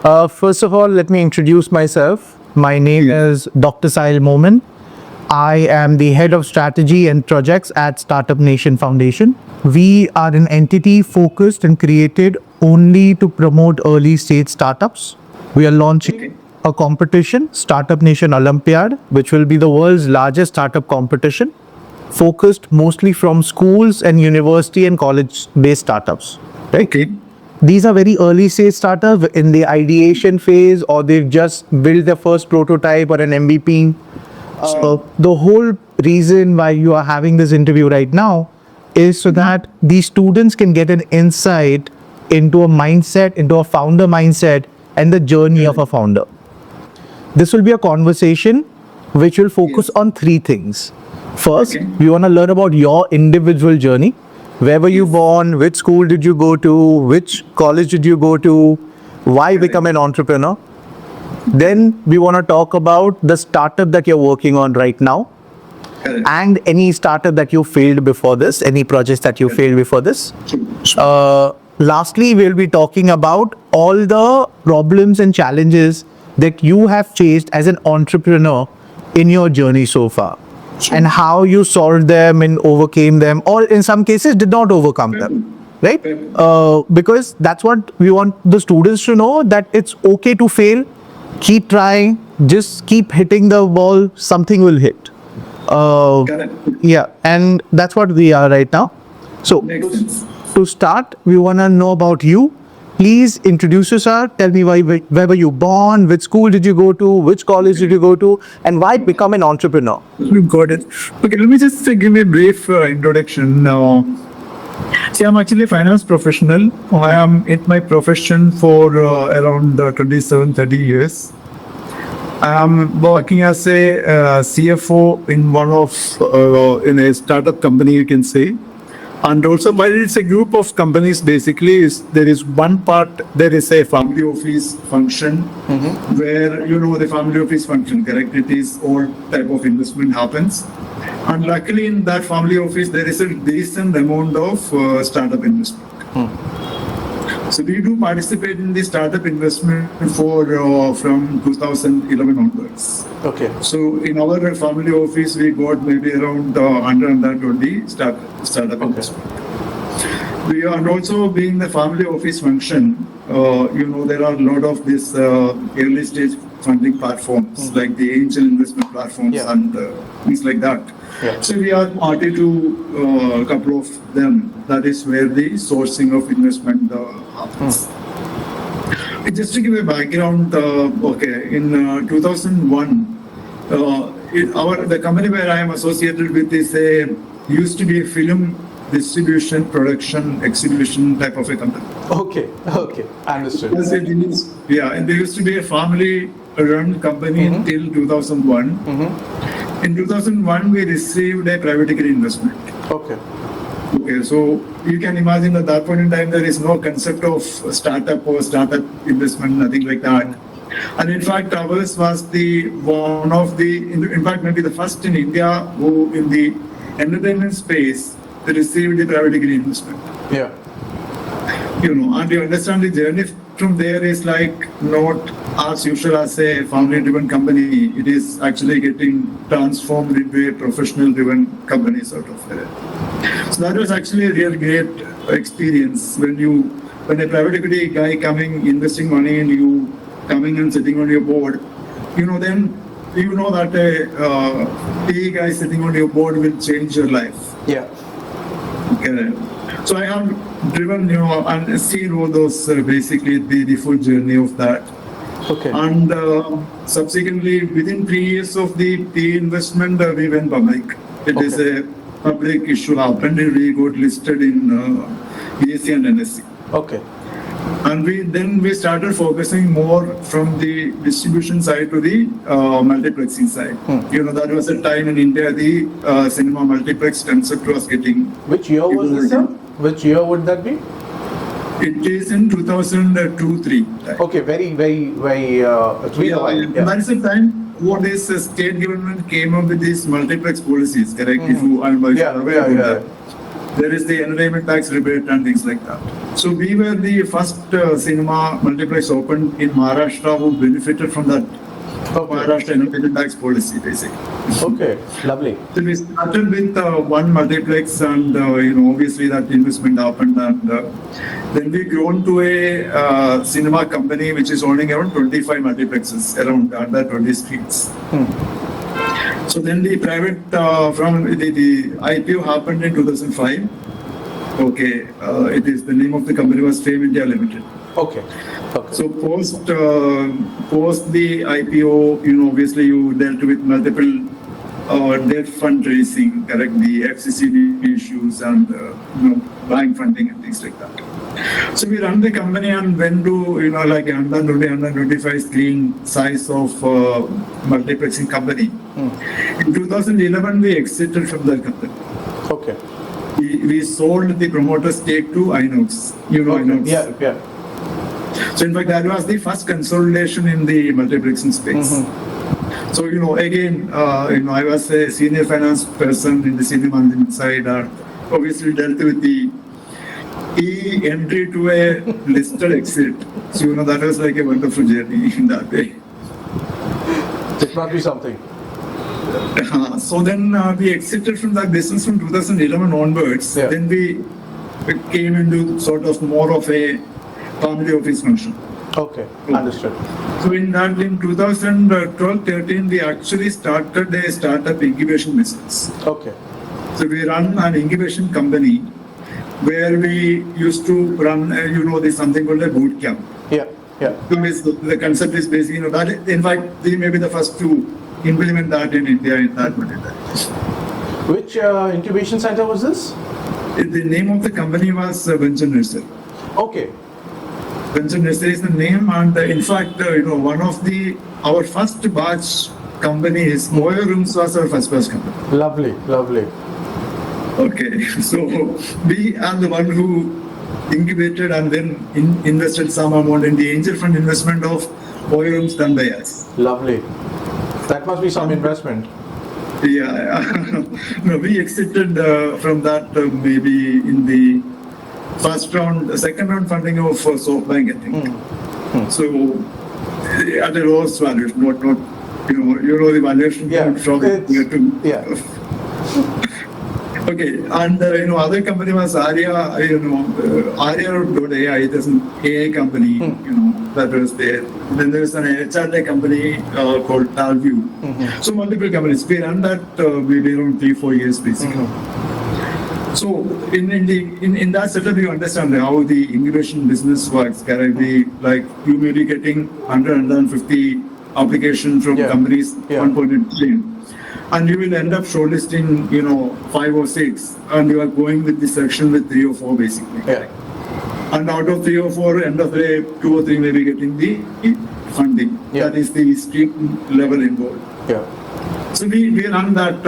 First of all, let me introduce myself. My name is Dr. Saeel Momin. I am the head of strategy and projects at Startup Nation Foundation. We are an entity focused and created only to promote early stage startups. We are launching a competition, Startup Nation Olympiad, which will be the world's largest startup competition, focused mostly from schools and university and college based startups. Right? Okay. These are very early stage startups in the ideation phase, or they've just built their first prototype or an MVP. The whole reason why you are having this interview right now is so that these students can get an insight into a mindset, into a founder mindset and the journey of a founder. This will be a conversation which will focus on three things. First, we want to learn about your individual journey. Where were you born? Which school did you go to? Which college did you go to? Why become an entrepreneur? Then we want to talk about the startup that you're working on right now and any startup that you failed before this, any projects that you failed before this. Lastly, we'll be talking about all the problems and challenges that you have faced as an entrepreneur in your journey so far. And how you solved them and overcame them, or in some cases did not overcome them, right? Because that's what we want the students to know, that it's okay to fail, keep trying, just keep hitting the ball, something will hit. Yeah, and that's what we are right now. So to start, we want to know about you. Please introduce yourself. Tell me where were you born, which school did you go to, which college did you go to, and why become an entrepreneur? Got it. Okay, let me just give a brief introduction. See, I'm actually a finance professional. I am in my profession for around 27, 30 years. I am working as a CFO in one of in a startup company, you can say. And also, while it's a group of companies, basically, there is one part, there is a family office function where, the family office function, correct? It is all type of investment happens. And luckily, in that family office, there is a decent amount of startup investment. So we do participate in the startup investment from 2011 onwards. Okay. So in our family office, we got maybe around 120 startup investment. We are also being the family office function. There are a lot of these early stage funding platforms like the angel investment platforms and things like that. Yeah. So we are party to a couple of them. That is where the sourcing of investment happens. Just to give a background, in 2001, the company where I am associated with used to be a film distribution, production, exhibition type of a company. Okay, understood. And there used to be a family-run company until 2001. In 2001, we received a private equity investment. Okay, so you can imagine at that point in time, there is no concept of startup or startup investment, nothing like that. And in fact, ours was maybe the first in India who, in the entertainment space, they received the private equity investment. Yeah. And you understand the journey from there is like not as usual as a family-driven company. It is actually getting transformed into a professional-driven company sort of. So that was actually a real great experience when a private equity guy investing money in you, coming and sitting on your board, then you know that a PE guy sitting on your board will change your life. Yeah. Okay. So I have driven, and seen all those, basically the full journey of that. Okay. And subsequently, within 3 years of the PE investment, we went public. It is a public issue happened, and we got listed in BSE and NSE. Okay. And we started focusing more from the distribution side to the multiplexing side. That was a time in India the cinema multiplex concept was getting. Which year was this, sir? Which year would that be? It is in 2002-03. Okay, very, very, very. It's been a while. Yeah. That's the time what is state government came up with these multiplex policies, correct? If you are aware of that. There is the entertainment tax rebate and things like that. So we were the first cinema multiplex opened in Maharashtra who benefited from that Maharashtra entertainment tax policy, basically. Okay, lovely. So we started with one multiplex, and obviously that investment happened, and then we grown to a cinema company which is owning around 25 multiplexes around under 20 streets. So then the private from the IPO happened in 2005. Okay, it is the name of the company was Fame India Limited. Okay. So post the IPO, obviously you dealt with multiple debt fundraising, correct, the FCCB issues and bank funding and things like that. So we run the company and went to like 125 screen size of multiplexing company. In 2011 we exited from that company. Okay. We sold the promoter stake to Inox. Inox. Yeah. So in fact, that was the first consolidation in the multiplexing space. So again, I was a senior finance person in the senior management side, and obviously dealt with the entry to a listed exit. So that was like a wonderful journey in that way. It must be something. So then we exited from that business from 2011 onwards. Yeah. Then we came into sort of more of a family office function. Okay, understood. So in 2012-13, we actually started a startup incubation business. Okay. So we run an incubation company where we used to run, there's something called a boot camp. Yeah. So the concept is basically, that in fact, we may be the first to implement that in India in that particular. Which incubation center was this? The name of the company was Venture Nursery. Okay. Venture Nursery is the name, and in fact, one of our first batch companies, Moyo Rooms was our first batch company. Lovely. Okay, so we are the one who incubated and then invested some amount in the angel fund investment of Moyo Rooms done by us. Lovely. That must be some investment. Yeah. No, we exited from that maybe in the second round funding of SoftBank, I think. So at a lowest valuation, not the valuation from here to. Yeah. Okay, and other company was Arya, Arya.ai, it is an AI company, that was there. Then there is an HRD company called Talview. So multiple companies. We ran that maybe around 3-4 years basically. So in that setup, you understand how the incubation business works. Currently, like you may be getting 150 applications from companies, one point in time. And you will end up shortlisting, 5 or 6, and you are going with the section with 3 or 4 basically. Yeah. And out of 3 or 4, end of the day, 2 or 3 may be getting the funding. Yeah. That is the street level involved. Yeah. So we run that,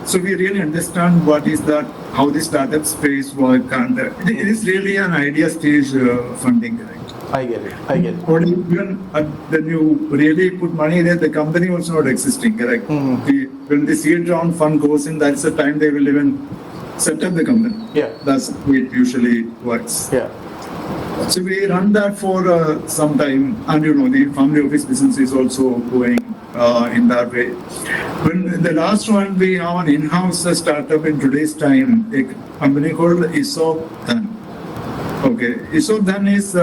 so we really understand what is that, how the startup space work, and it is really an idea stage funding, right? I get it. Or even when you really put money there, the company was not existing, correct? When the seed round fund goes in, that's the time they will even set up the company. Yeah. That's how it usually works. Yeah. So we run that for some time, and the family office business is also going in that way. When the last one, we have an in-house startup in today's time, a company called ESOP Dhan. Okay, ESOP Dhan is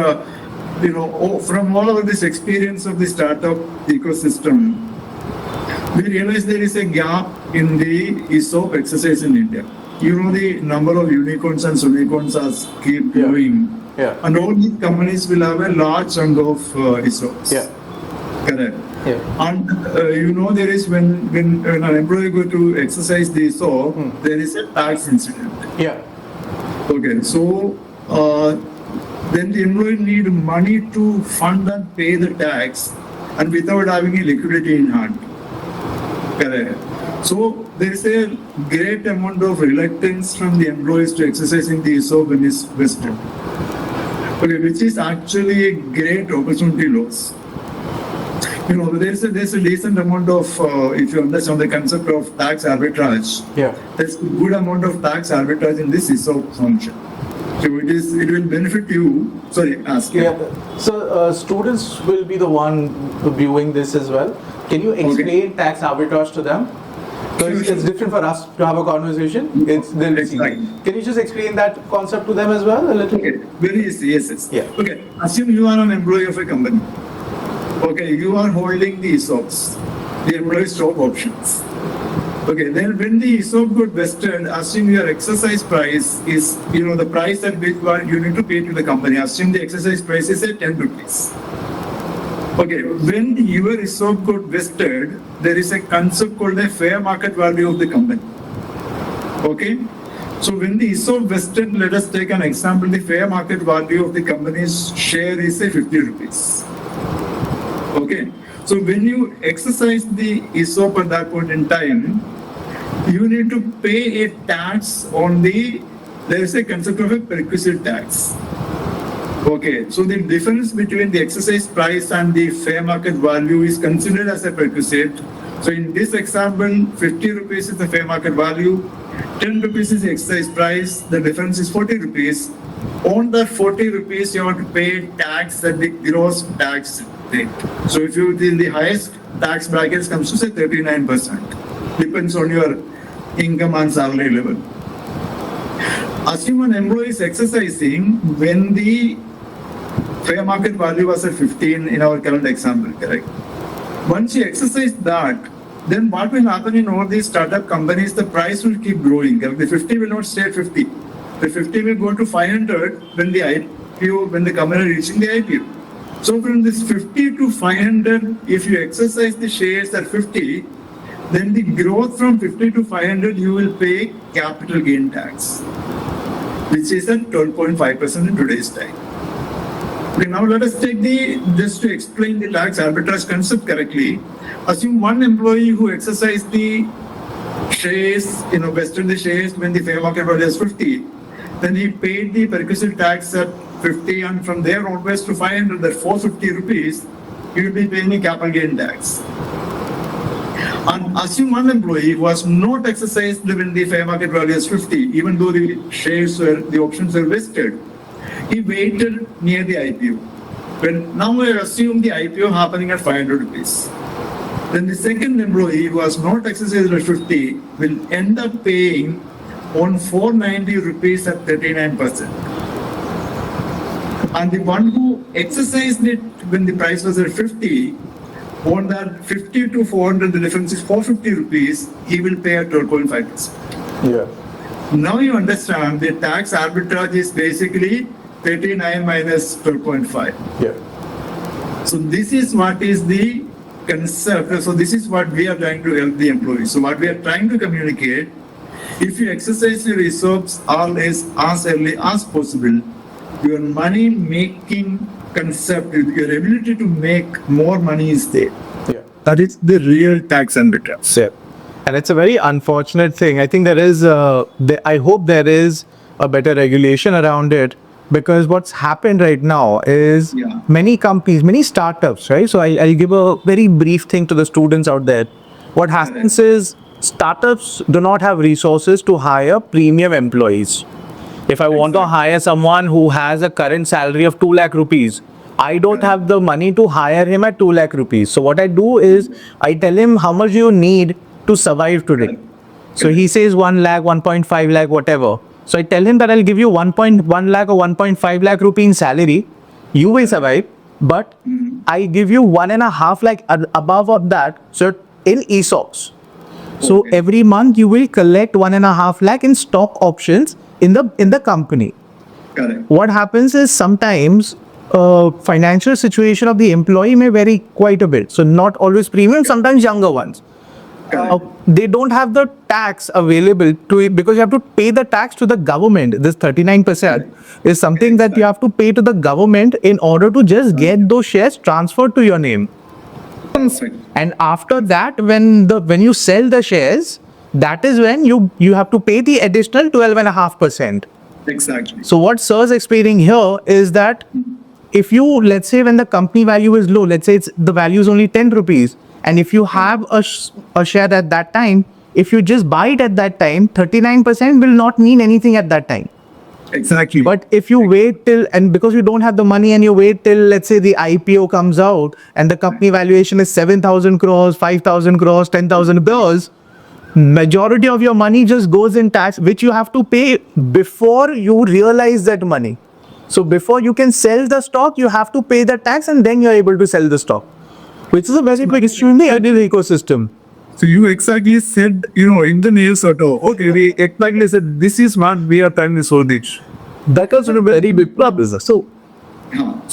from all of this experience of the startup ecosystem, we realize there is a gap in the ESOP exercise in India. The number of unicorns and unicorns keep growing. Yeah. And all these companies will have a large chunk of ESOPs. Yeah. Correct. Yeah. And there is when an employee go to exercise the ESOP, there is a tax incident. Yeah. Okay, so then the employee need money to fund and pay the tax, and without having a liquidity in hand. Correct. So there is a great amount of reluctance from the employees to exercising the ESOP when it's vested. Okay, which is actually a great opportunity loss. there's a decent amount of, if you understand the concept of tax arbitrage, Yeah. there's a good amount of tax arbitrage in this ESOP function. So it will benefit you. Sorry, ask. Yeah. So students will be the one viewing this as well. Can you explain tax arbitrage to them? Because Sure. it's different for us to have a conversation. They'll see. Exactly. Can you just explain that concept to them as well a little? Okay, very easy. Yes. Yeah. Okay, assume you are an employee of a company. Okay, you are holding the ESOPs, the employee stock options. Okay, then when the ESOP got vested, assume your exercise price is, the price at which you need to pay to the company. Assume the exercise price is at 10 rupees. Okay, when your ESOP got vested, there is a concept called the fair market value of the company. Okay, so when the ESOP vested, let us take an example. The fair market value of the company's share is say 50 rupees. Okay, so when you exercise the ESOP at that point in time, you need to pay a tax on there is a concept of a perquisite tax. Okay, so the difference between the exercise price and the fair market value is considered as a perquisite. So in this example, 50 rupees is the fair market value, 10 rupees is the exercise price, the difference is 40 rupees. On that 40 rupees, you have to pay tax at the gross tax rate. So if you in the highest tax brackets comes to say 39%. Depends on your income and salary level. Assume an employee is exercising when the fair market value was at 15 in our current example, correct? Once you exercise that, then what will happen in all these startup companies, the price will keep growing. Correct? The 50 will not stay at 50. The 50 will go to 500 when the IPO, when the company reaching the IPO. So from this 50 to 500, if you exercise the shares at 50, then the growth from 50 to 500, you will pay capital gain tax, which is at 12.5% in today's time. Okay, now let us take just to explain the tax arbitrage concept correctly, assume one employee who exercised the shares, vested the shares when the fair market value is 50, then he paid the perquisite tax at 50, and from there onwards to 500, that 450 rupees, he will be paying a capital gain tax. And assume one employee who was not exercised when the fair market value is 50, even though the options were vested, he waited near the IPO. Now I assume the IPO happening at 500 rupees. Then the second employee who was not exercised at 50 will end up paying on 490 rupees at 39%. And the one who exercised it when the price was at 50, on that 50 to 400, the difference is 450 rupees, he will pay at 12.5%. Yeah. Now you understand the tax arbitrage is basically 39 minus 12.5. Yeah. So this is what is the concept. So this is what we are trying to help the employees. So what we are trying to communicate, if you exercise your ESOPs as early as possible, your money making concept, your ability to make more money is there. Yeah. That is the real tax arbitrage. Yeah. And it's a very unfortunate thing. I think I hope there is a better regulation around it, because what's happened right now is many companies, many startups, right? So I'll give a very brief thing to the students out there. What happens is startups do not have resources to hire premium employees. If I want to hire someone who has a current salary of 2 lakh rupees, I don't have the money to hire him at 2 lakh rupees. So what I do is I tell him how much you need to survive today. So he says 1 lakh, 1.5 lakh, whatever. So I tell him that I'll give you 1.1 lakh or 1.5 lakh rupee in salary. You will survive, but I give you 1.5 lakh above of that. So in ESOPs. So every month you will collect 1.5 lakh in stock options in the company. Correct. What happens is sometimes financial situation of the employee may vary quite a bit. So not always premium, sometimes younger ones. They don't have the tax available to it because you have to pay the tax to the government. This 39% is something that you have to pay to the government in order to just get those shares transferred to your name. And after that, when you sell the shares, that is when you have to pay the additional 12.5%. Exactly. So what Sir is explaining here is that if you, let's say when the company value is low, let's say the value is only 10 rupees, and if you have a share at that time, if you just buy it at that time, 39% will not mean anything at that time. Exactly. But if you wait till, and because you don't have the money and you wait till, let's say the IPO comes out and the company valuation is 7,000 crores, 5,000 crores, 10,000 crores, majority of your money just goes in tax, which you have to pay before you realize that money. So before you can sell the stock, you have to pay the tax, and then you're able to sell the stock, which is a very big issue in the Indian ecosystem. So you exactly said, in the nails auto. Okay, we exactly said this is what we are trying to solve this. That was a very big problem. So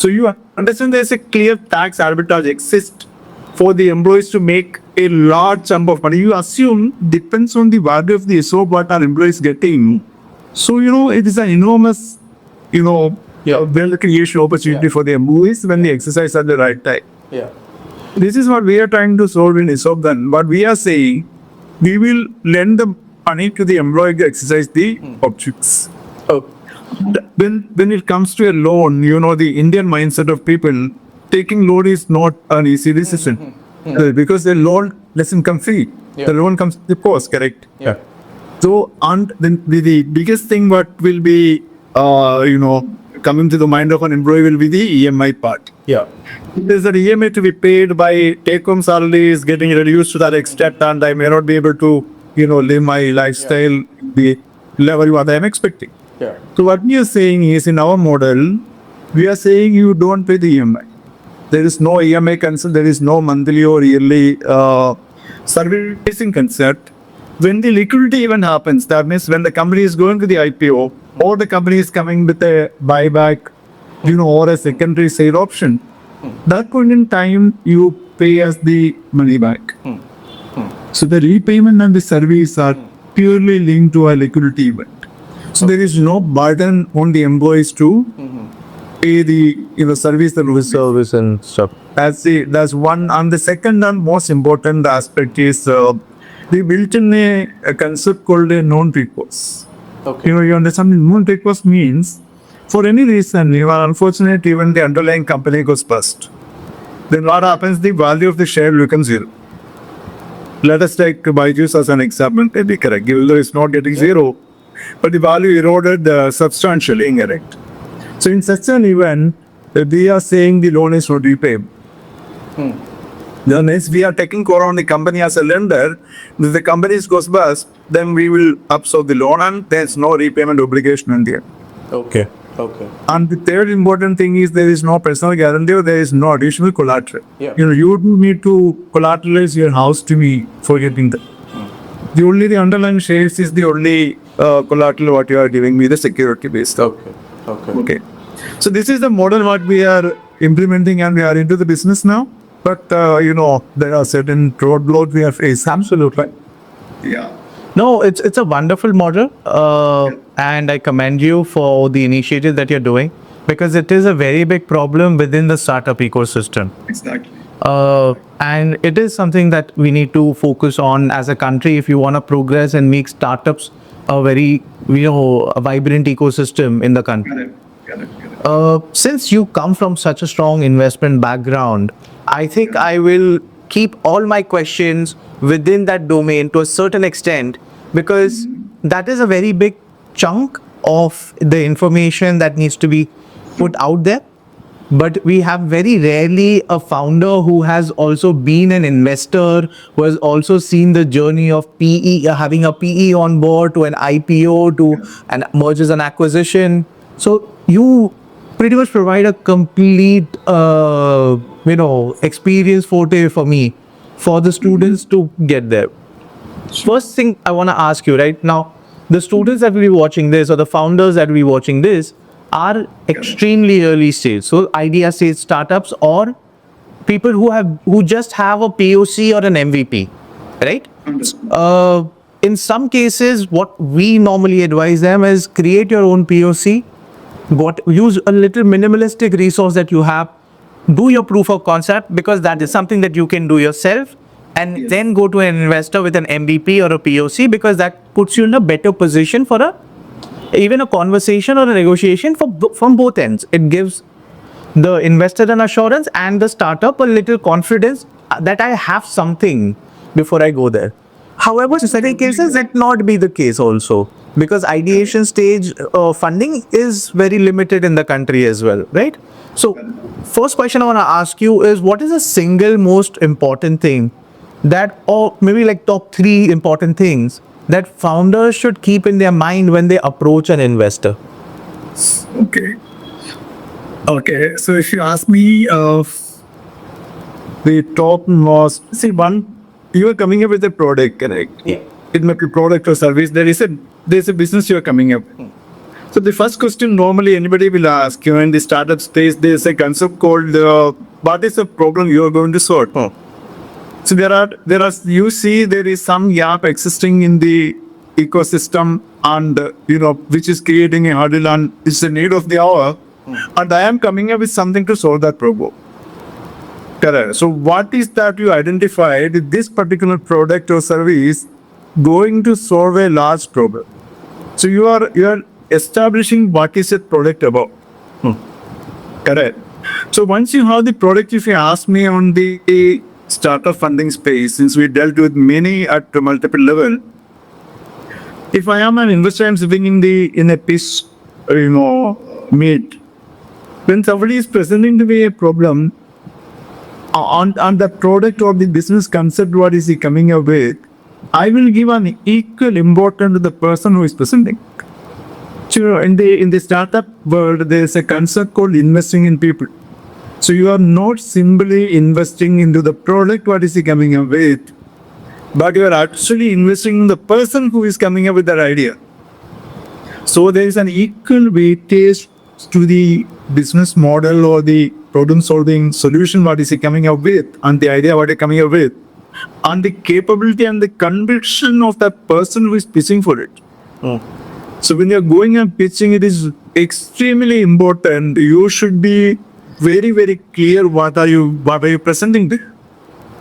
you understand there's a clear tax arbitrage exists for the employees to make a large sum of money. You assume depends on the value of the ESOP what our employees getting. So it is an enormous, wealth creation opportunity for the employees when they exercise at the right time. Yeah. This is what we are trying to solve in ESOP then. What we are saying, we will lend the money to the employee to exercise the options. Oh. When it comes to a loan, the Indian mindset of people, taking loan is not an easy decision. Because the loan doesn't come free. Yeah. The loan comes with the cost, correct? Yeah. So, and the biggest thing what will be, coming to the mind of an employee will be the EMI part. Yeah. There's an EMI to be paid by take-home salary is getting reduced to that extent, and I may not be able to, live my lifestyle the level what I am expecting. Yeah. So what we are saying is in our model, we are saying you don't pay the EMI. There is no EMI concept, there is no monthly or yearly servicing concept. When the liquidity event happens, that means when the company is going to the IPO or the company is coming with a buyback, or a secondary sale option, that point in time you pay us the money back. So the repayment and the service are purely linked to a liquidity event. So there is no burden on the employees to pay the service and stuff. That's one. And the second and most important aspect is they built in a concept called a non-recourse. Okay. You understand non-recourse means for any reason you are unfortunate even the underlying company goes bust. Then what happens? The value of the share becomes zero. Let us take Byju's as an example. It be correct, even though it's not getting zero, but the value eroded substantially, incorrect. So in such an event, we are saying the loan is not repayable. Then if we are taking care on the company as a lender, if the company goes bust, then we will absorb the loan and there's no repayment obligation in there. Okay. Okay. And the third important thing is there is no personal guarantee or there is no additional collateral. Yeah. You do need to collateralize your house to be for getting that. The underlying shares is the only collateral what you are giving me, the security based. Okay. So this is the model what we are implementing and we are into the business now. But there are certain roadblocks we are facing. Absolutely. Yeah. No, it's a wonderful model, and I commend you for the initiative that you're doing, because it is a very big problem within the startup ecosystem. Exactly. And it is something that we need to focus on as a country if you want to progress and make startups a very a vibrant ecosystem in the country. Since you come from such a strong investment background, I think I will keep all my questions within that domain to a certain extent, because that is a very big chunk of the information that needs to be put out there. But we have very rarely a founder who has also been an investor, who has also seen the journey of PE, having a PE on board, to an IPO, to an mergers and acquisition. So you pretty much provide a complete, experience forte for me, for the students to get there. First thing I want to ask you right now, the students that will be watching this, or the founders that will be watching this, are extremely early stage. So idea stage startups, or people who just have a POC or an MVP, right? In some cases, what we normally advise them is create your own POC, use a little minimalistic resource that you have, do your proof of concept, because that is something that you can do yourself, and then go to an investor with an MVP or a POC, because that puts you in a better position for even a conversation or a negotiation from both ends. It gives the investor an assurance and the startup a little confidence that I have something before I go there. However, in certain cases that not be the case also, because ideation stage funding is very limited in the country as well, right? So first question I want to ask you is, what is the single most important thing that, or maybe like top three important things that founders should keep in their mind when they approach an investor? Okay. Okay. So if you ask me, the top was, see, one, you are coming up with a product, correct? Yeah. It might be product or service. There's a business you are coming up with. So the first question normally anybody will ask you in the startup stage, there's a concept called what is the problem you are going to solve? So you see there is some gap existing in the ecosystem, and which is creating a hurdle, and it's the need of the hour. And I am coming up with something to solve that problem. Correct. So what is that you identified this particular product or service going to solve a large problem? So you are establishing what is that product about. Correct. So once you have the product, if you ask me on the startup funding space, since we dealt with many at multiple level, if I am an investor, I'm sitting in a pitch, meet. When somebody is presenting to me a problem on the product or the business concept, what is he coming up with, I will give an equal importance to the person who is presenting. So in the startup world, there is a concept called investing in people. So you are not simply investing into the product, what is he coming up with, but you are actually investing in the person who is coming up with that idea. So there is an equal weightage to the business model or the problem solving solution, what is he coming up with, and the idea what he coming up with, and the capability and the conviction of that person who is pitching for it. So when you're going and pitching, it is extremely important. You should be very, very clear what are you presenting there.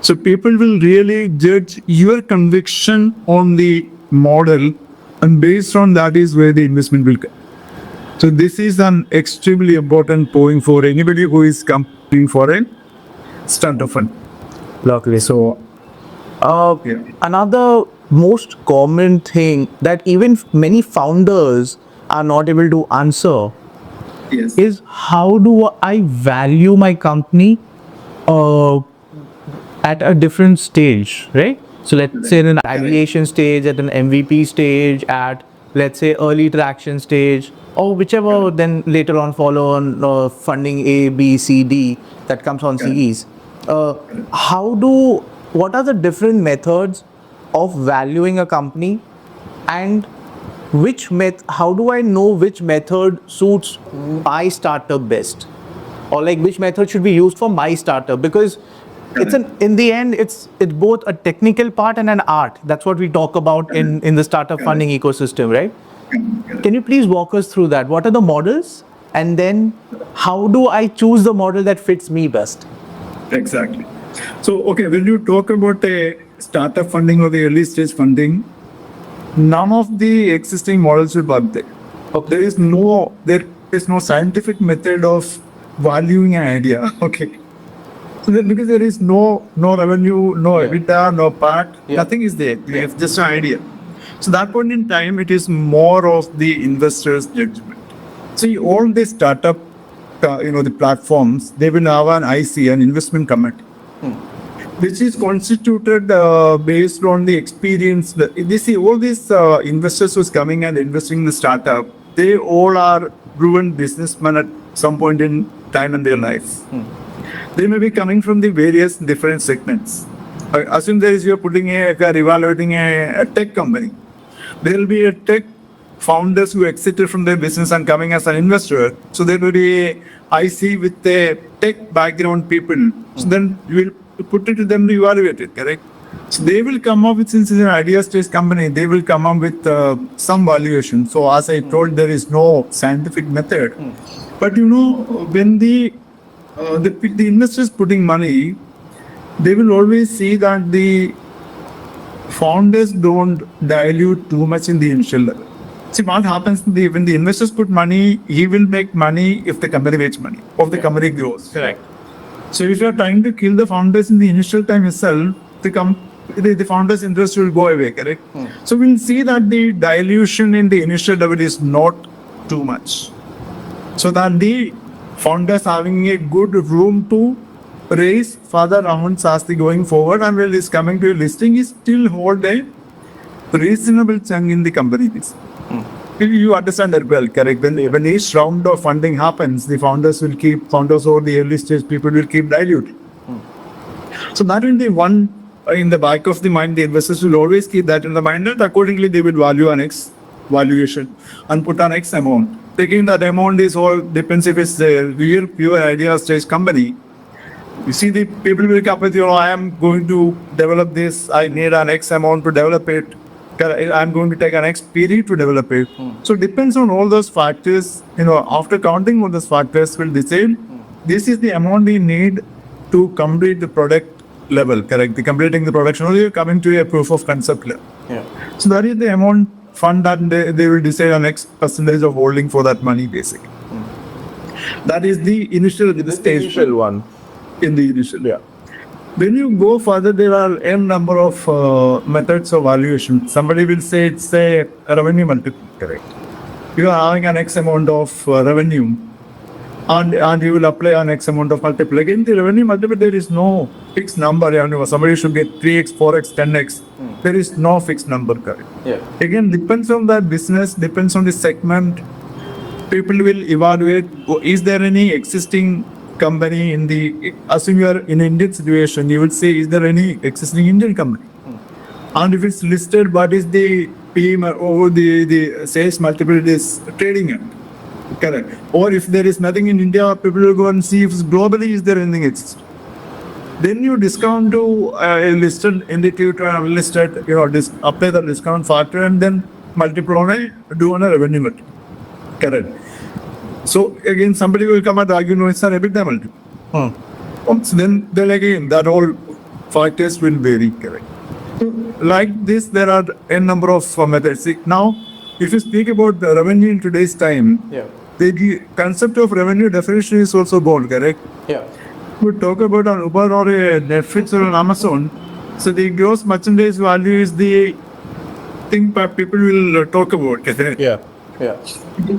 So people will really judge your conviction on the model, and based on that is where the investment will come. So this is an extremely important point for anybody who is coming for a startup fund. Luckily. So Another most common thing that even many founders are not able to answer yes, is, how do I value my company at a different stage, right? So let's say in an ideation stage, at an MVP stage, at let's say early traction stage, or whichever then later on follow on funding A, B, C, D that comes on CEs. What are the different methods of valuing a company, and how do I know which method suits my startup best, or like which method should be used for my startup? Because in the end it's both a technical part and an art. That's what we talk about in the startup funding ecosystem, right? Can you please walk us through that? What are the models, and then how do I choose the model that fits me best? exactly. So, okay, when you talk about a startup funding or the early stage funding, none of the existing models will work there. There is no scientific method of valuing an idea. Okay. So because there is no revenue, no EBITDA, no PAT, nothing is there. It's just an idea. So that point in time, it is more of the investor's judgment. See, all the startup, the platforms, they will have an IC, an investment committee, which is constituted based on the experience. They see all these investors who's coming and investing in the startup, they all are proven businessmen at some point in time in their life. They may be coming from the various different segments. Assume you're evaluating a tech company. There will be a tech founders who exited from their business and coming as an investor. So there will be IC with the tech background people. So then you will put it to them to evaluate it, correct? So they will come up with, since it's an idea stage company, they will come up with some valuation. So as I told, there is no scientific method. But when the investors putting money, they will always see that the founders don't dilute too much in the initial level. See what happens when the investors put money, he will make money if the company makes money, or the company grows. Correct. So if you are trying to kill the founders in the initial time itself, the founders' interest will go away, correct? So we'll see that the dilution in the initial level is not too much. So that the founders having a good room to raise further rounds as they going forward, and when it's coming to a listing, is still hold a reasonable chunk in the company. You understand that well, correct? When each round of funding happens, the founders or the early stage people will keep diluting. So that will be one in the back of the mind. The investors will always keep that in the mind, and accordingly they will value an X valuation and put an X amount. Taking that amount is all depends if it's a real pure idea stage company. You see, the people will come with, I am going to develop this. I need an X amount to develop it. I'm going to take an X period to develop it. So it depends on all those factors. After counting all those factors, will decide this is the amount we need to complete the product level. Correct. The completing the production, or you're coming to a proof of concept level. Yeah. So that is the amount fund that they will decide on X percentage of holding for that money, basically. That is the initial stage. Initial one. In the initial. Yeah. When you go further, there are n number of methods of valuation. Somebody will say it's a revenue multiple. Correct. You are having an X amount of revenue, and you will apply an X amount of multiple. Again, the revenue multiple, there is no fixed number. Somebody should get 3x, 4x, 10x. There is no fixed number. Correct. Yeah. Again, depends on that business, depends on the segment. People will evaluate, is there any existing company assume you are in an Indian situation, you will say, is there any existing Indian company? And if it's listed, what is the PM or the sales multiple it is trading at? Correct. Or if there is nothing in India, people will go and see if globally is there anything exists. Then you discount to a listed entity to a listed, apply the discount factor and then multiply on a revenue multiple. Correct. So again, somebody will come and argue, no, it's an EBITDA multiple. So then again, that all factors will vary. Correct. So like this, there are a number of methods. Now, if you speak about the revenue in today's time, the concept of revenue definition is also bold. Correct. Yeah. We talk about an Uber or a Netflix or an Amazon. So the gross merchandise value is the thing that people will talk about. Correct? Yeah. Yeah.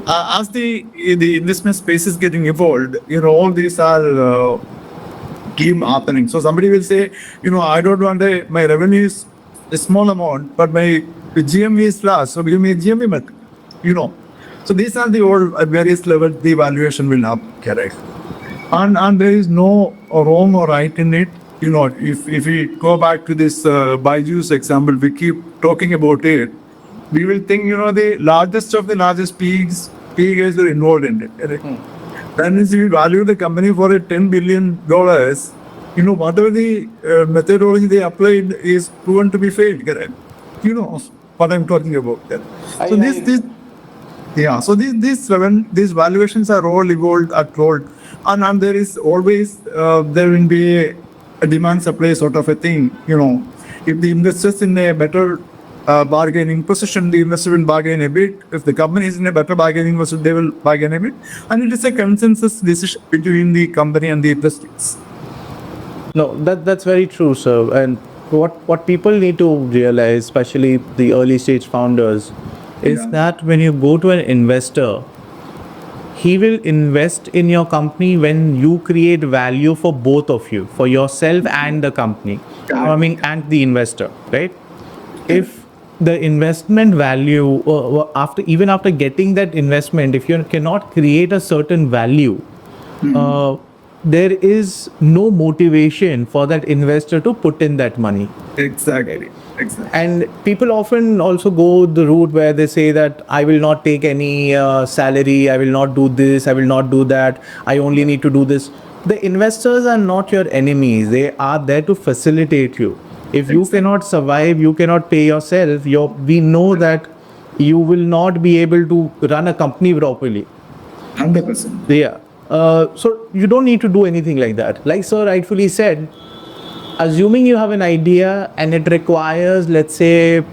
As the investment space is getting evolved, all these are keep happening. So somebody will say, I don't want my revenue is a small amount, but my GMV is large, so give me a GMV method. So these are the old various levels the evaluation will have. Correct. And there is no wrong or right in it. If we go back to this Byju's example, we keep talking about it. We will think, the largest of the largest PE guys are involved in it. Then if we value the company for $10 billion, whatever the methodology they applied is proven to be failed. Correct? You know what I'm talking about. So these valuations are all evolved at rolled, and there is always there will be a demand supply sort of a thing. If the investors in a better bargaining position, the investor will bargain a bit. If the company is in a better bargaining position, they will bargain a bit. And it is a consensus decision between the company and the investors. No, that's very true, sir. And what people need to realize, especially the early stage founders, is that when you go to an investor, he will invest in your company when you create value for both of you, for yourself and the company. And the investor, right? If the investment value, after getting that investment, if you cannot create a certain value, there is no motivation for that investor to put in that money. Exactly. And people often also go the route where they say that I will not take any salary, I will not do this, I will not do that, I only need to do this. The investors are not your enemies. They are there to facilitate you. If you cannot survive, you cannot pay yourself, we know that you will not be able to run a company properly. 100%. Yeah. So you don't need to do anything like that. Like sir rightfully said, assuming you have an idea and it requires, let's say,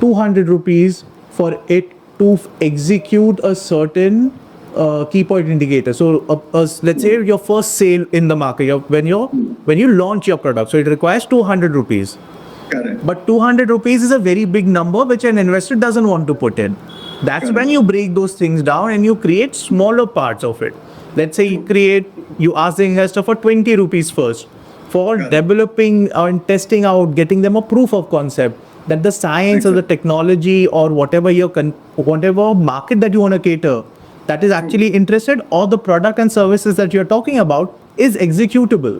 200 rupees for it to execute a certain key point indicator. So let's say your first sale in the market, when you launch your product, so it requires 200 rupees. Correct. But 200 rupees is a very big number which an investor doesn't want to put in. That's when you break those things down and you create smaller parts of it. Let's say you ask the investor for 20 rupees first for developing and testing out, getting them a proof of concept that the science or the technology or whatever whatever market that you want to cater that is actually interested, or the product and services that you're talking about is executable.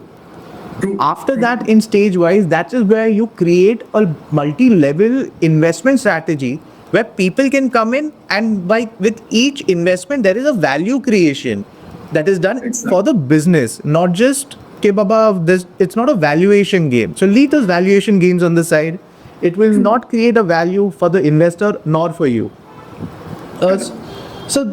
After that, in stage wise, that is where you create a multi-level investment strategy where people can come in, and with each investment there is a value creation that is done for the business, not just okay baba this. It's not a valuation game, so leave those valuation games on the side. It will not create a value for the investor nor for you. So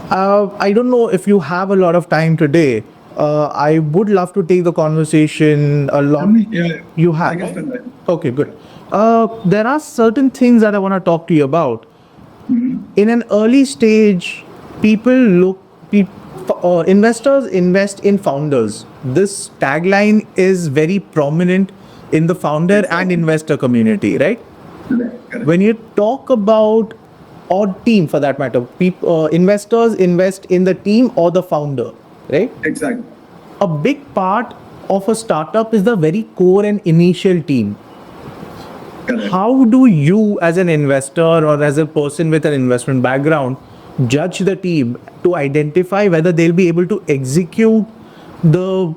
I don't know if you have a lot of time today. I would love to take the conversation a lot. Yeah, You have? I can spend that. Okay, good. There are certain things that I want to talk to you about. In an early stage, investors invest in founders. This tagline is very prominent in the founder and investor community, right? Correct. When you talk about, or team for that matter, investors invest in the team or the founder, right? Exactly. A big part of a startup is the very core and initial team. Correct. How do you, as an investor or as a person with an investment background, judge the team to identify whether they'll be able to execute the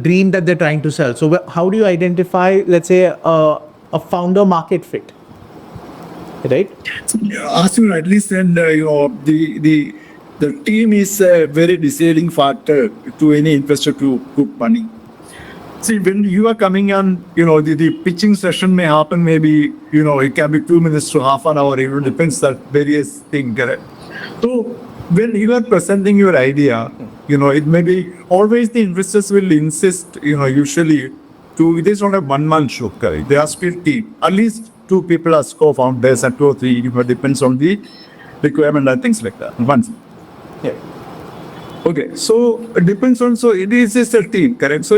dream that they're trying to sell? So how do you identify, let's say, a founder market fit, right? As you rightly said, the team is a very deciding factor to any investor to put money. See, when you are coming on, the pitching session may happen, maybe, it can be 2 minutes to half an hour, it depends on various things, correct? So, when you are presenting your idea, it may be, always the investors will insist, usually, it is not a one-man show, correct? They are split team. At least 2 people as co-founders and 2 or 3, depends on the requirement and things like that. Once. Yeah. Okay, so it depends on, so it is just a team, correct? So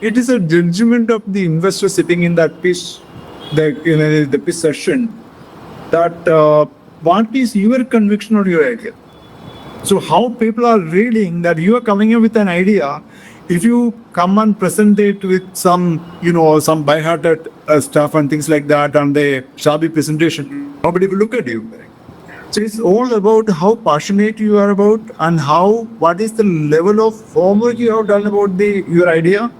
it is a judgment of the investor sitting in that pitch, the pitch session, that what is your conviction or your idea? So how people are reading that you are coming in with an idea. If you come and present it with some, some by-hearted stuff and things like that, and the shabby presentation, nobody will look at you. So it's all about how passionate you are about, and what is the level of homework you have done about your idea,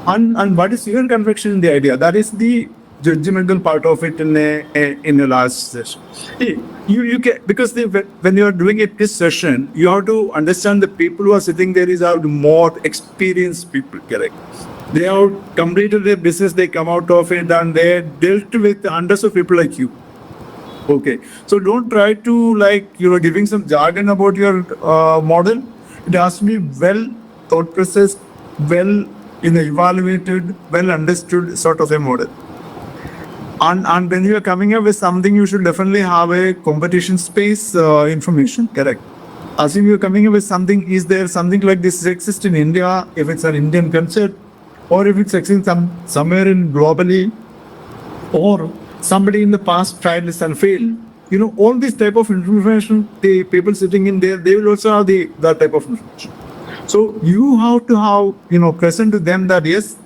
and what is your conviction in the idea. That is the judgmental part of it in a last session. You can, because when you are doing a pitch session, you have to understand the people who are sitting there are more experienced people, correct? They have completed their business, they come out of it, and they dealt with hundreds of people like you. Okay, so don't try to giving some jargon about your model. It has to be well thought processed, well evaluated, well understood sort of a model. And when you are coming up with something, you should definitely have a competition space information, correct? As if you are coming up with something, is there something like this exists in India, if it's an Indian concept, or if it's existing somewhere in globally, or somebody in the past tried this and failed. All this type of information, the people sitting in there, they will also have that type of information. So you have to have, present to them that yes,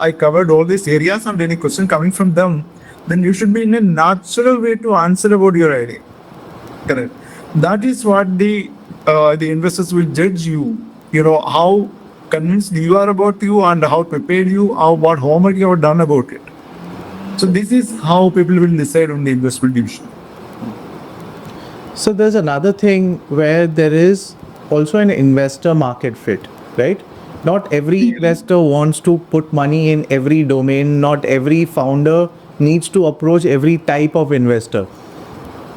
I covered all these areas, and any question coming from them, then you should be in a natural way to answer about your idea. Correct. That is what the investors will judge you. How convinced you are about you, and how prepared what homework you have done about it. So this is how people will decide on the investment decision. So there's another thing where there is also an investor market fit, right? Not every investor wants to put money in every domain. Not every founder needs to approach every type of investor.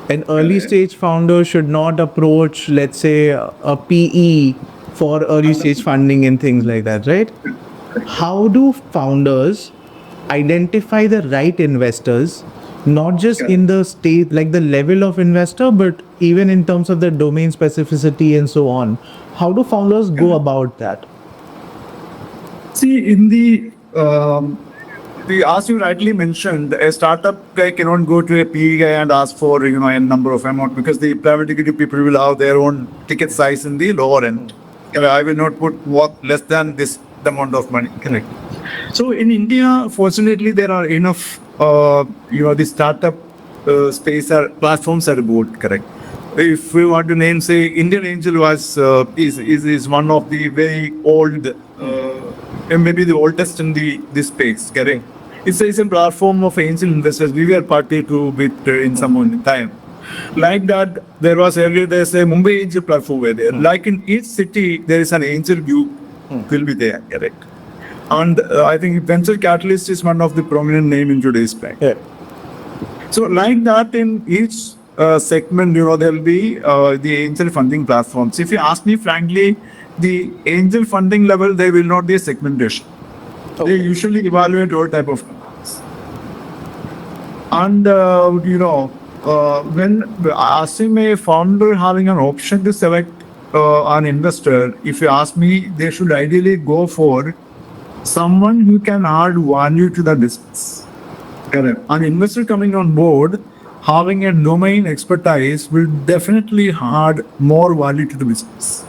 An early stage founder should not approach, let's say, a PE for early stage funding and things like that, right? How do founders identify the right investors not just in the state, like the level of investor, but even in terms of the domain specificity and so on. How do founders go about that? See, in as you rightly mentioned, a startup guy cannot go to a PE guy and ask for a number of amount, because the private equity people will have their own ticket size in the lower end. I will not put what less than this amount of money. Correct. So in India, fortunately, there are enough the startup space or platforms are good. Correct. If we want to name, say, Indian Angel was is one of the very old, maybe the oldest in this space. Correct. It's a platform of angel investors. We were party to with in some time. Like that, there was earlier there's a Mumbai Angel platform where there. Like in each city, there is an angel group will be there. Correct. And I think venture capitalist is one of the prominent name in today's time. Yeah. So like that, in each segment, there will be the angel funding platforms. If you ask me frankly, the angel funding level, there will not be a segmentation. They usually evaluate all type of companies. And when asking a founder having an option to select an investor, if you ask me, they should ideally go for someone who can add value to the business. Correct. An investor coming on board, having a domain expertise will definitely add more value to the business.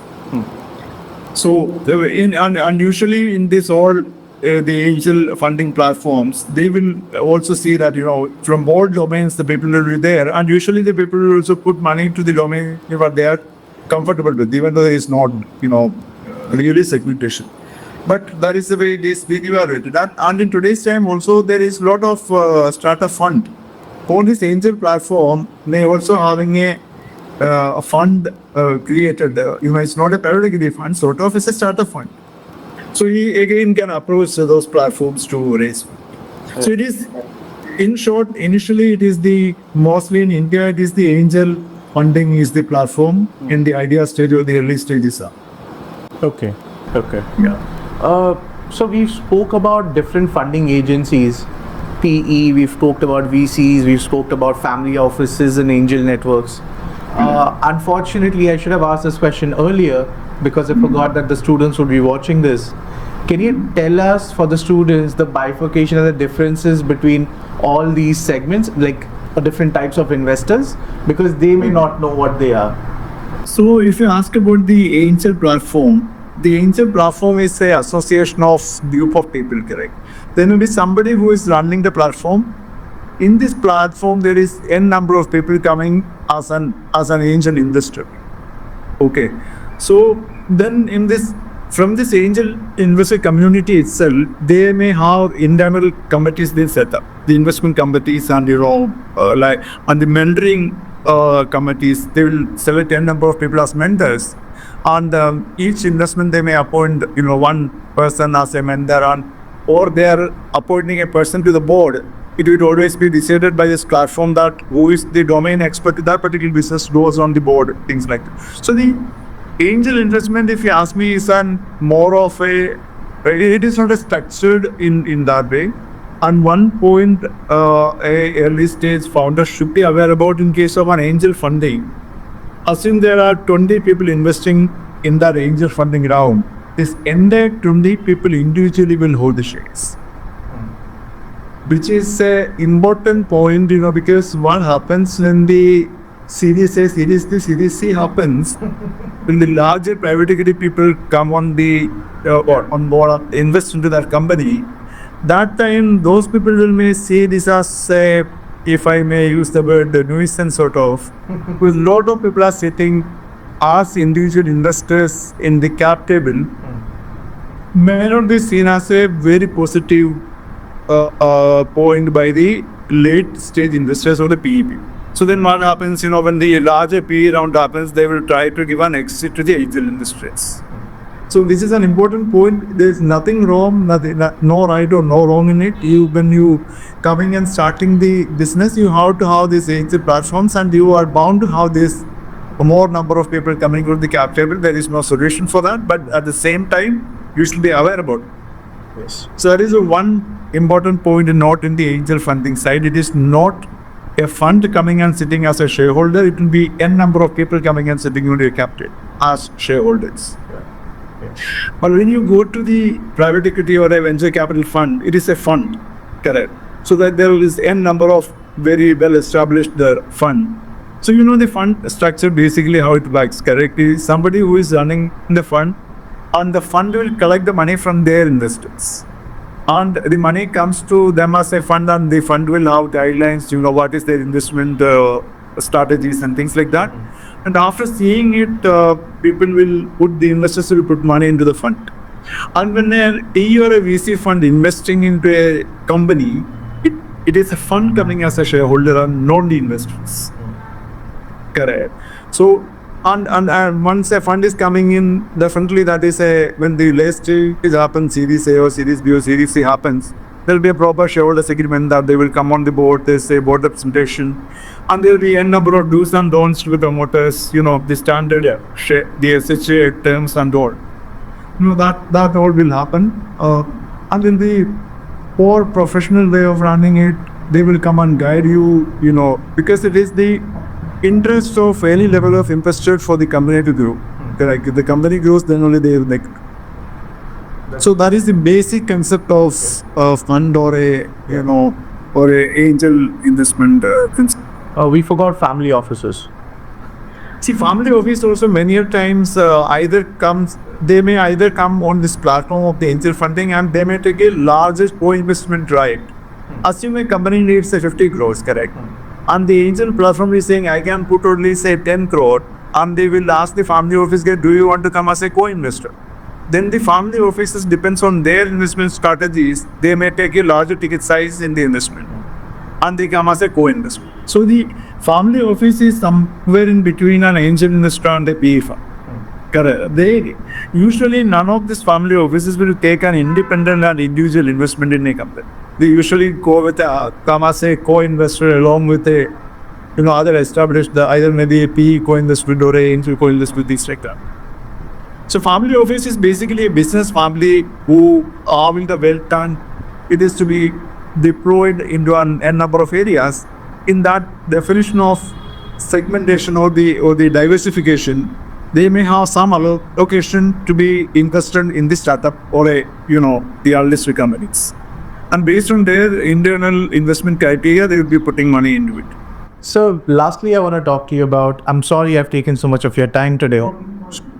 So, and usually in this all the angel funding platforms, they will also see that from all domains the people will be there, and usually the people will also put money to the domain what they are comfortable with, even though there is not really segmentation. But that is the way it is being evaluated. And in today's time also, there is a lot of startup fund. On this angel platform, they also having a fund created. It's not a private equity fund, sort of, it's a startup fund. So he again can approach those platforms to raise. So it is, in short, initially it is mostly in India, it is the angel funding is the platform in the idea stage or the early stages are. Okay. Yeah. So we spoke about different funding agencies, PE, we've talked about VCs, we've spoke about family offices and angel networks. Unfortunately, I should have asked this question earlier because I forgot that the students would be watching this. Can you tell us, for the students, the bifurcation and the differences between all these segments, like different types of investors, because they may not know what they are? So if you ask about the angel platform is an association of group of people, correct? Then will be somebody who is running the platform. In this platform, there is n number of people coming as an angel investor. Okay. So then from this angel investor community itself, they may have internal committees they set up, the investment committees and and the mentoring committees. They will select n number of people as mentors, and each investment they may appoint one person as a mentor, or they are appointing a person to the board. It will always be decided by this platform that who is the domain expert in that particular business goes on the board, things like that. So the angel investment, if you ask me, is more of it is not a structured in that way. And one point a early stage founder should be aware about in case of an angel funding. Assume there are 20 people investing in that angel funding round. This entire 20 people individually will hold the shares. Which is an important point, because what happens when the Series A, Series B, Series C happens, when the larger private equity people come on board, invest into that company, that time those people may see this as if I may use the word, the nuisance sort of, because a lot of people are sitting as individual investors in the cap table, may not be seen as a very positive point by the late stage investors or the PE people. So then what happens, when the larger PE round happens, they will try to give an exit to the angel investors. So this is an important point. There is nothing wrong, no right or no wrong in it. When you coming and starting the business, you have to have these angel platforms, and you are bound to have this more number of people coming to the cap table. There is no solution for that, but at the same time, you should be aware about it. Yes. So that is one important point, and not in the angel funding side. It is not a fund coming and sitting as a shareholder, it will be n number of people coming and sitting into your capital as shareholders. But when you go to the private equity or a venture capital fund, it is a fund, correct? So that there is n number of very well established fund. So the fund structure basically how it works, correct? Is somebody who is running the fund, and the fund will collect the money from their investors. And the money comes to them as a fund, and the fund will have guidelines, what is their investment strategies and things like that. And after seeing it, the investors will put money into the fund. And when a PE or a VC fund investing into a company, it is a fund coming as a shareholder and not the investors. Correct. So, and once a fund is coming in, definitely that is when the last stage happens, Series A or Series B or Series C happens, there will be a proper shareholders agreement that they will come on the board, they say board representation, and there will be a number of do's and don'ts to the promoters, the standard, the SHA terms and all. That all will happen. And in the more professional way of running it, they will come and guide you, because it is the interest of any level of investor for the company to grow. Correct. If the company grows, then only they will So that is the basic concept of a fund or a angel investment concept. We forgot family offices. See, family office also many a times they may either come on this platform of the angel funding, and they may take a larger co-investment right. Assume a company needs 50 crores, correct? And the angel platform is saying, I can put only say 10 crore, and they will ask the family office, do you want to come as a co-investor? Then the family offices depends on their investment strategies. They may take a larger ticket size in the investment, and they come as a co-investor. So the family office is somewhere in between an angel investor and a PE fund. Correct. Usually none of these family offices will take an independent and individual investment in a company. They usually come as a co-investor along with other established, either maybe a PE co-investor or a angel co-investor, things like that. So family office is basically a business family who are with the wealth, and it is to be deployed into a number of areas. In that definition of segmentation or the diversification, they may have some allocation to be invested in the startup or the early companies. And based on their internal investment criteria, they will be putting money into it. So lastly, I want to talk to you about, I'm sorry I've taken so much of your time today.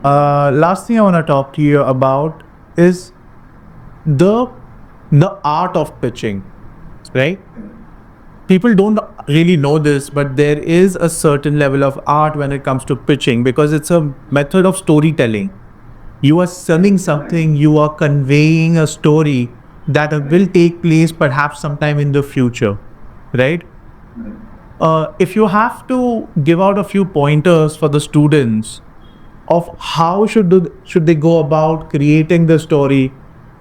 Last thing I want to talk to you about is the art of pitching, right? People don't really know this, but there is a certain level of art when it comes to pitching, because it's a method of storytelling. You are selling something, you are conveying a story that will take place perhaps sometime in the future, right? If you have to give out a few pointers for the students of how should they go about creating the story,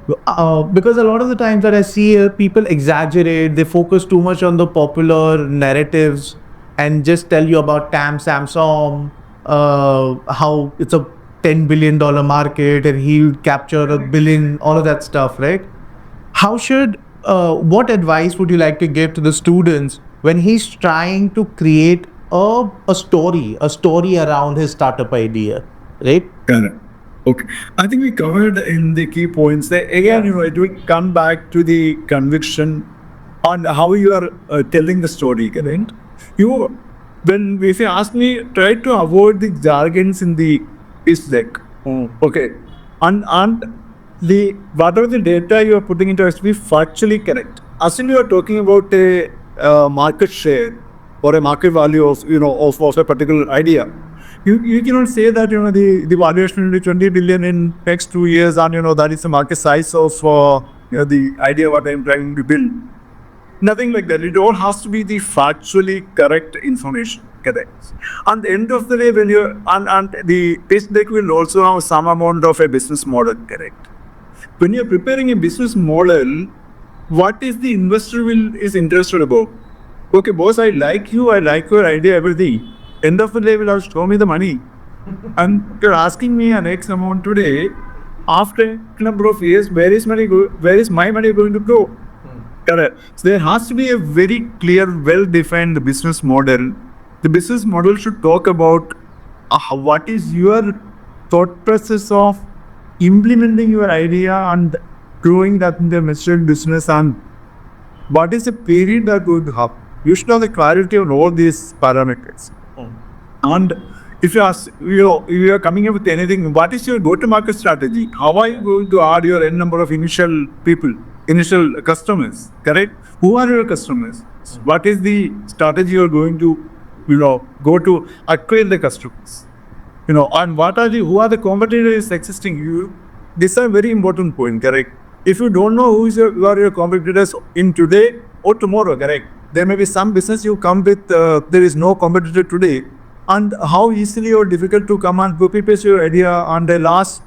because a lot of the times that I see people exaggerate, they focus too much on the popular narratives and just tell you about Samsung, how it's a $10 billion market and he'll capture $1 billion, all of that stuff, right? What advice would you like to give to the students when he's trying to create a story around his startup idea, right? Correct. Okay. I think we covered in the key points there. Again, it will come back to the conviction on how you are telling the story, correct? If you ask me, try to avoid the jargons in the pitch deck. Okay. And whatever the data you are putting into has to be factually correct. As in you are talking about a market share or a market value of a particular idea. You cannot say that the valuation will be 20 billion in next 2 years, and that is the market size of the idea what I am trying to build. Nothing like that. It all has to be the factually correct information. Correct. At the end of the day, when and the pitch deck will also have some amount of a business model. Correct. When you are preparing a business model, what is the investor is interested about? Okay, boss, I like you, I like your idea, everything. End of the day, will have to show me the money. And you're asking me an X amount today. After a number of years, where is my money going to go? Correct. So there has to be a very clear, well-defined business model. The business model should talk about what is your thought process of implementing your idea and growing that in the matured business, and what is the period that would happen. You should have the clarity on all these parameters. And if you ask, you are coming up with anything, what is your go-to-market strategy? How are you going to add your n number of initial people, initial customers? Correct? Who are your customers? What is the strategy you are going to, go to acquire the customers? And who are the competitors existing? These are very important point. Correct? If you don't know who are your competitors in today or tomorrow, correct? There may be some business you come with, there is no competitor today, and how easily or difficult to come and copy paste your idea on the last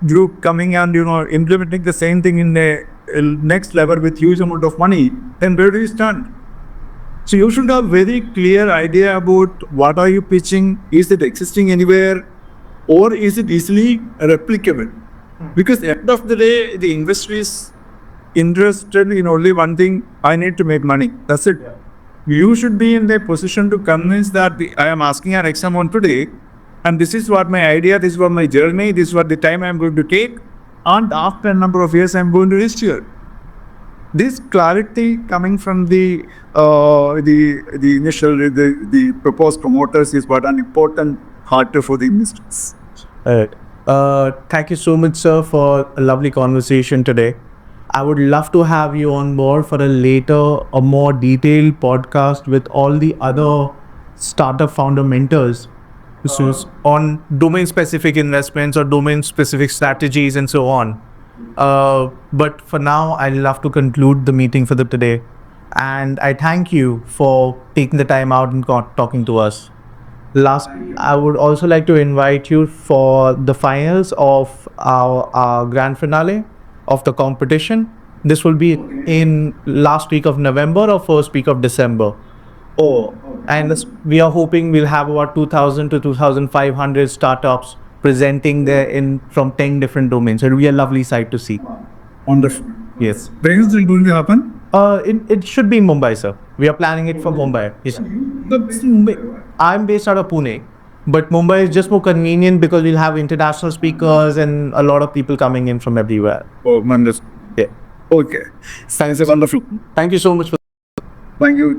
group coming and implementing the same thing in the next level with huge amount of money, then where do you stand? So you should have very clear idea about what are you pitching, is it existing anywhere, or is it easily replicable? Because at the end of the day, the industry is interested in only one thing: I need to make money. That's it. You should be in the position to convince that I am asking an X amount today, and this is what my idea, this is what my journey, this is what the time I am going to take, and after a number of years I am going to reach here. This clarity coming from the initial the proposed promoters is what an important factor for the investors. Right. Thank you so much, sir, for a lovely conversation today. I would love to have you on board for a more detailed podcast with all the other startup founder mentors. This is on domain-specific investments or domain-specific strategies and so on. But for now, I'd love to conclude the meeting for today. And I thank you for taking the time out and talking to us. Last, I would also like to invite you for the finals of our grand finale of the competition. This will be in last week of November or first week of December. And we are hoping we'll have about 2,000 to 2,500 startups presenting there from 10 different domains. It'll be a lovely sight to see. Wonderful. Yes. When is it going to happen? It should be in Mumbai, sir. We are planning it for Mumbai. Yes. I'm based out of Pune, but Mumbai is just more convenient because we'll have international speakers and a lot of people coming in from everywhere. Oh, man, yeah. Okay. Thanks, wonderful. Thank you so much for Thank you.